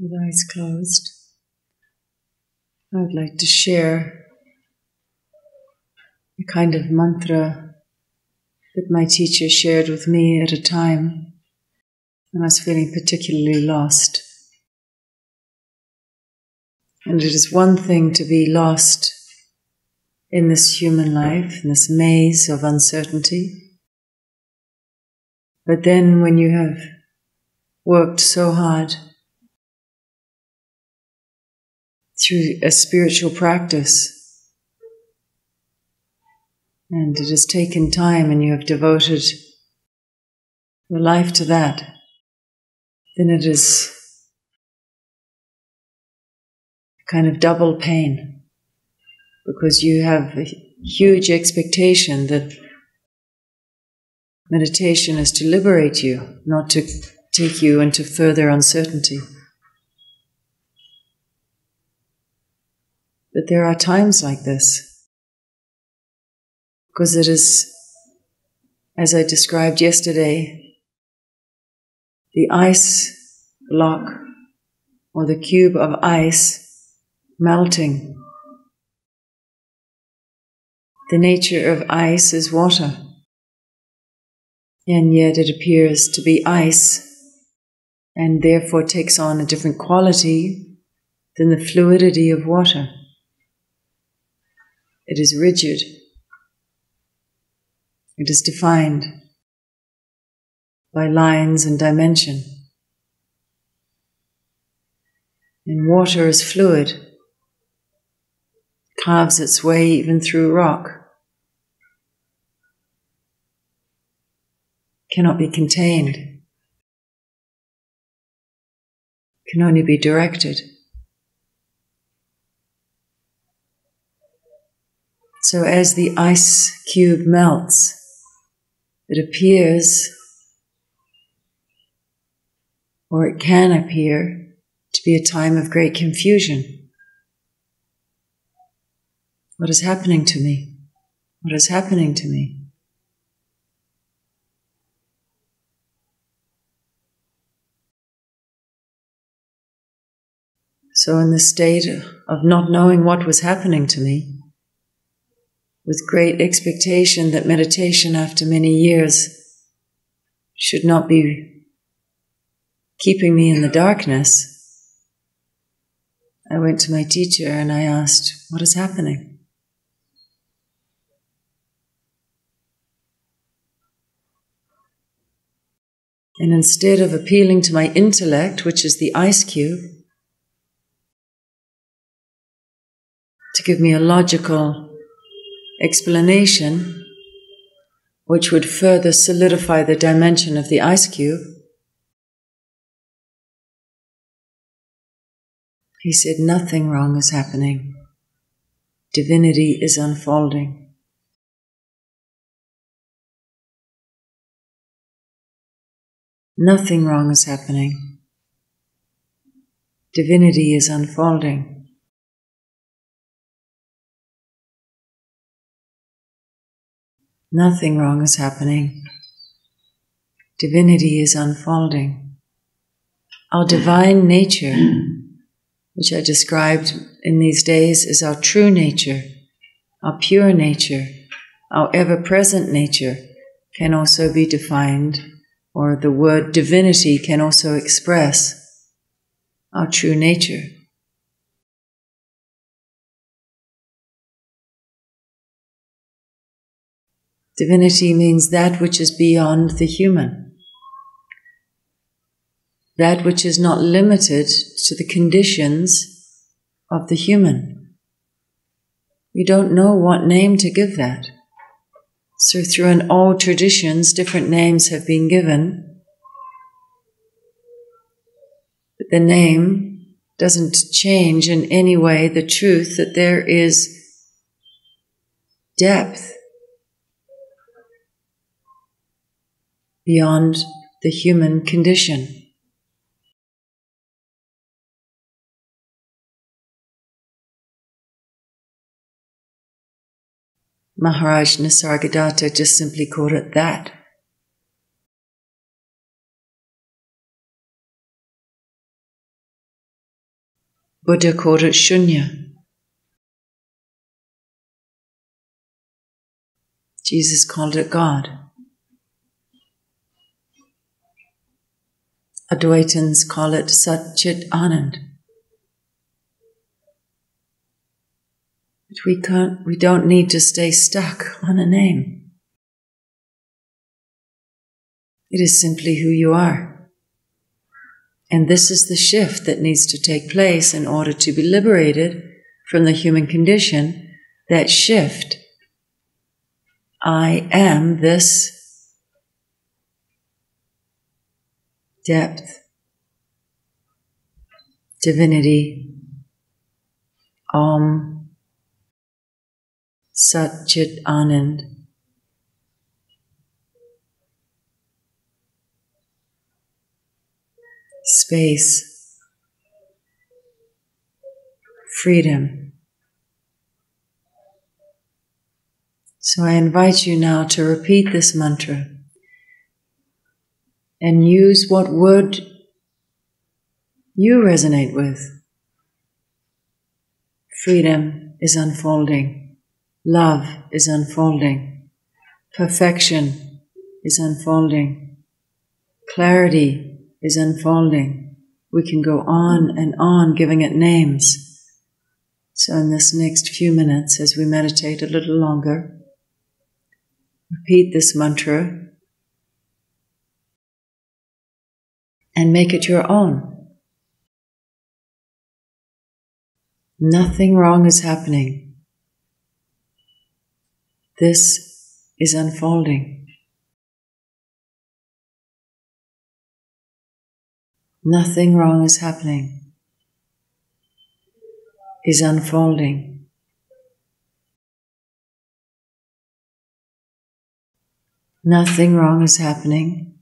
with eyes closed, I would like to share a kind of mantra that my teacher shared with me at a time when I was feeling particularly lost. And it is one thing to be lost in this human life, in this maze of uncertainty. But then when you have worked so hard through a spiritual practice, and it has taken time and you have devoted your life to that, then it is a kind of double pain, because you have a huge expectation that meditation is to liberate you, not to take you into further uncertainty. But there are times like this, because it is, as I described yesterday, the ice block or the cube of ice melting. The nature of ice is water, and yet it appears to be ice and therefore takes on a different quality than the fluidity of water. It is rigid. It is defined by lines and dimension. And water is fluid, carves its way even through rock, cannot be contained, can only be directed. So as the ice cube melts, it appears, or it can appear, to be a time of great confusion. What is happening to me? What is happening to me? So in the state of not knowing what was happening to me, with great expectation that meditation after many years should not be keeping me in the darkness, I went to my teacher and I asked, what is happening? And instead of appealing to my intellect, which is the ice cube, to give me a logical explanation which would further solidify the dimension of the ice cube, he said, nothing wrong is happening. Divinity is unfolding. Nothing wrong is happening. Divinity is unfolding. Nothing wrong is happening. Divinity is unfolding. Our divine nature, which I described in these days as our true nature, our pure nature, our ever-present nature, can also be defined, or the word divinity can also express our true nature. Divinity means that which is beyond the human, that which is not limited to the conditions of the human. We don't know what name to give that. So through an old traditions, different names have been given, but the name doesn't change in any way the truth that there is depth beyond the human condition. Maharaj Nisargadatta just simply called it that. Buddha called it Shunya. Jesus called it God. Advaitins call it Sat Chit Anand. But we don't need to stay stuck on a name. It is simply who you are. And this is the shift that needs to take place in order to be liberated from the human condition. That shift, I am this depth, divinity, Om, Sat Chit Anand. Space, freedom. So I invite you now to repeat this mantra and use what word you resonate with. Freedom is unfolding. Love is unfolding. Perfection is unfolding. Clarity is unfolding. We can go on and on giving it names. So in this next few minutes, as we meditate a little longer, repeat this mantra and make it your own. Nothing wrong is happening. This is unfolding. Nothing wrong is happening. Is unfolding. Nothing wrong is happening.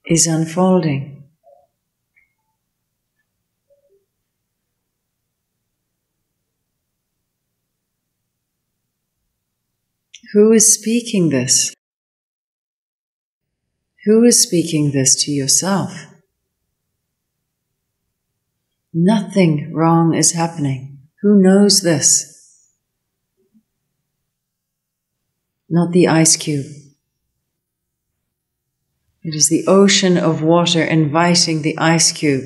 Is unfolding. Who is speaking this? Who is speaking this to yourself? Nothing wrong is happening. Who knows this? Not the ice cube. It is the ocean of water inviting the ice cube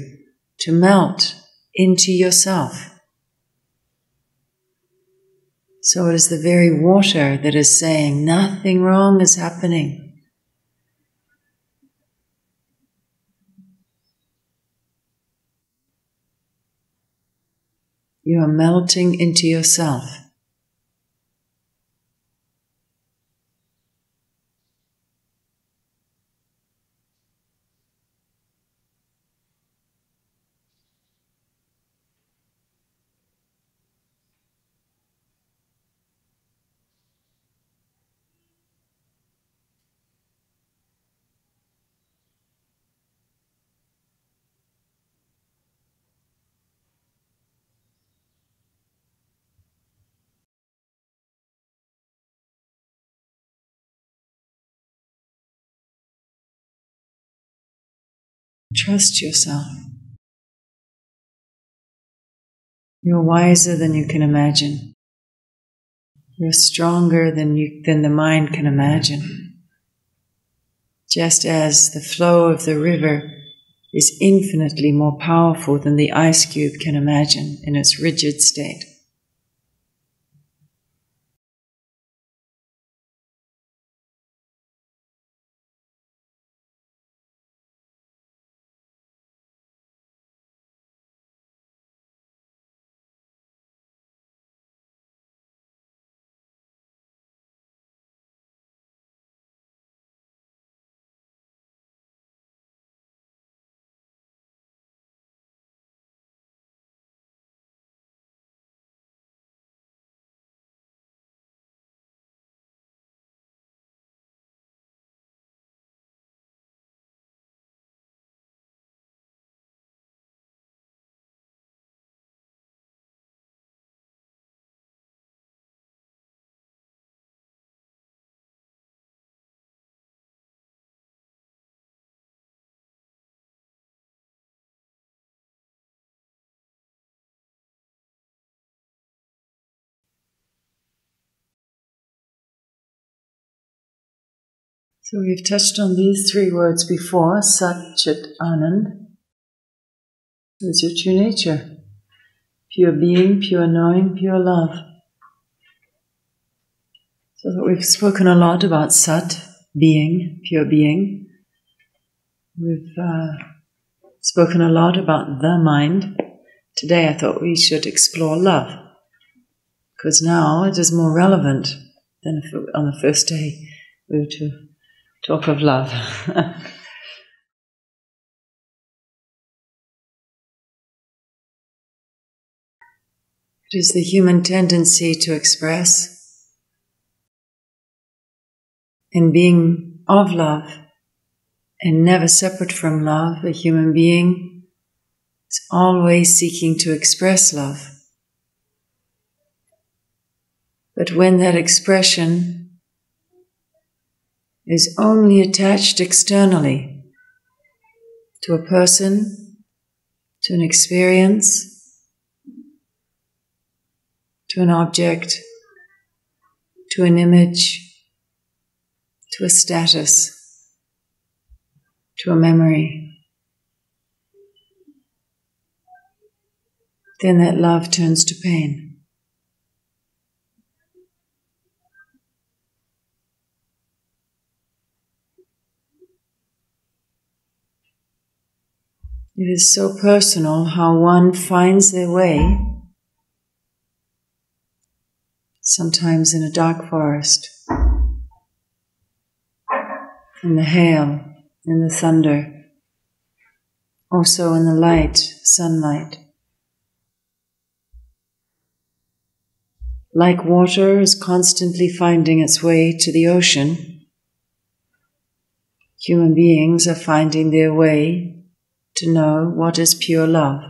to melt into yourself. So it is the very water that is saying, nothing wrong is happening. You are melting into yourself. Trust yourself. You're wiser than you can imagine. You're stronger than the mind can imagine. Just as the flow of the river is infinitely more powerful than the ice cube can imagine in its rigid state. So we've touched on these three words before, Sat, Chit, Anand. It's your true nature. Pure being, pure knowing, pure love. So that we've spoken a lot about Sat, being, pure being. We've spoken a lot about the mind. Today I thought we should explore love, because now it is more relevant than if on the first day we were to talk of love. It is the human tendency to express, and being of love and never separate from love, a human being is always seeking to express love. But when that expression is only attached externally to a person, to an experience, to an object, to an image, to a status, to a memory, then that love turns to pain. It is so personal how one finds their way, sometimes in a dark forest, in the hail, in the thunder, also in the light, sunlight. Like water is constantly finding its way to the ocean, human beings are finding their way to know what is pure love.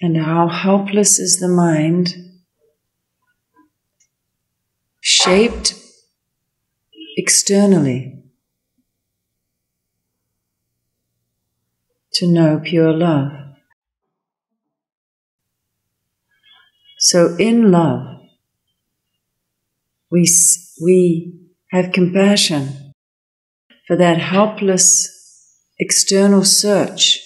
And how helpless is the mind, shaped externally to know pure love. So in love, we have compassion for that helpless external search,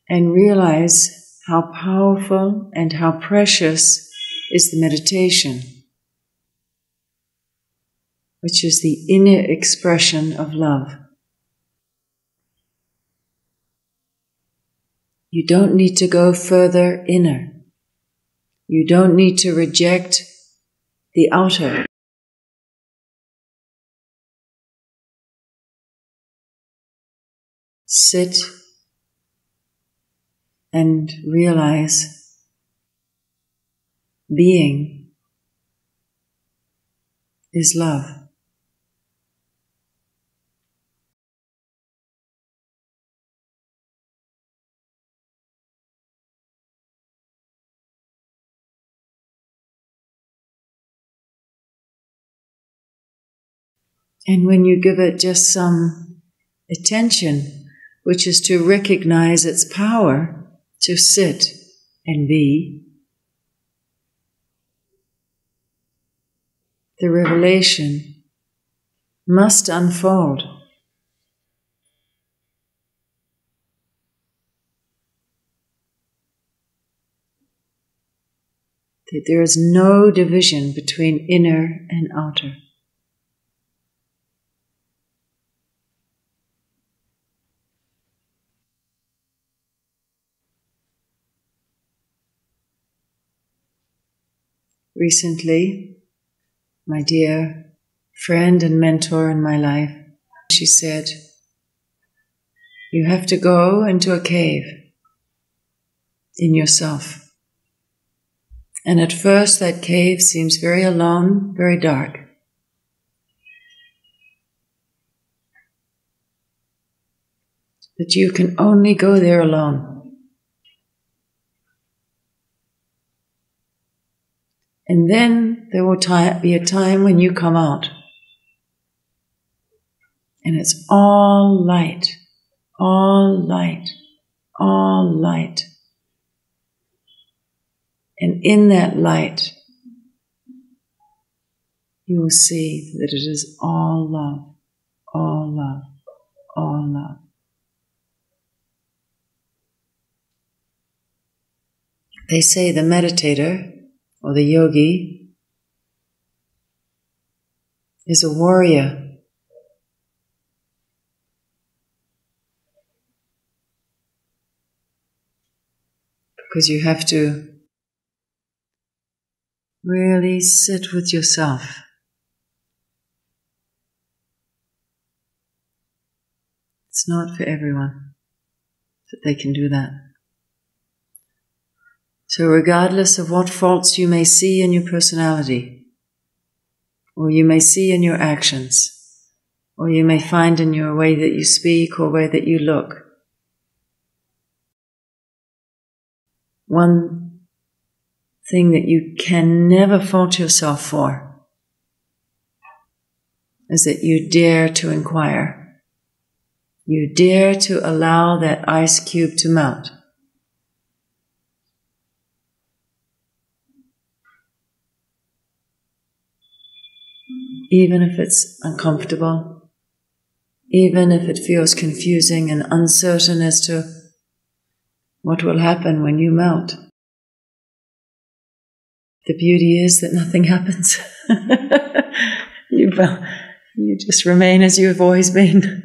and realize how powerful and how precious is the meditation, which is the inner expression of love. You don't need to go further inner. You don't need to reject the outer. Sit and realize being is love. And when you give it just some attention, which is to recognize its power to sit and be, the revelation must unfold. That there is no division between inner and outer. Recently, my dear friend and mentor in my life, she said, you have to go into a cave in yourself. And at first that cave seems very alone, very dark. But you can only go there alone. And then there will be a time when you come out. And it's all light, all light, all light. And in that light, you will see that it is all love, all love, all love. They say the meditator or the yogi is a warrior. Because you have to really sit with yourself. It's not for everyone that they can do that. So regardless of what faults you may see in your personality, or you may see in your actions, or you may find in your way that you speak or way that you look, one thing that you can never fault yourself for is that you dare to inquire. You dare to allow that ice cube to melt. Even if it's uncomfortable, even if it feels confusing and uncertain as to what will happen when you melt. The beauty is that nothing happens. You just remain as you have always been.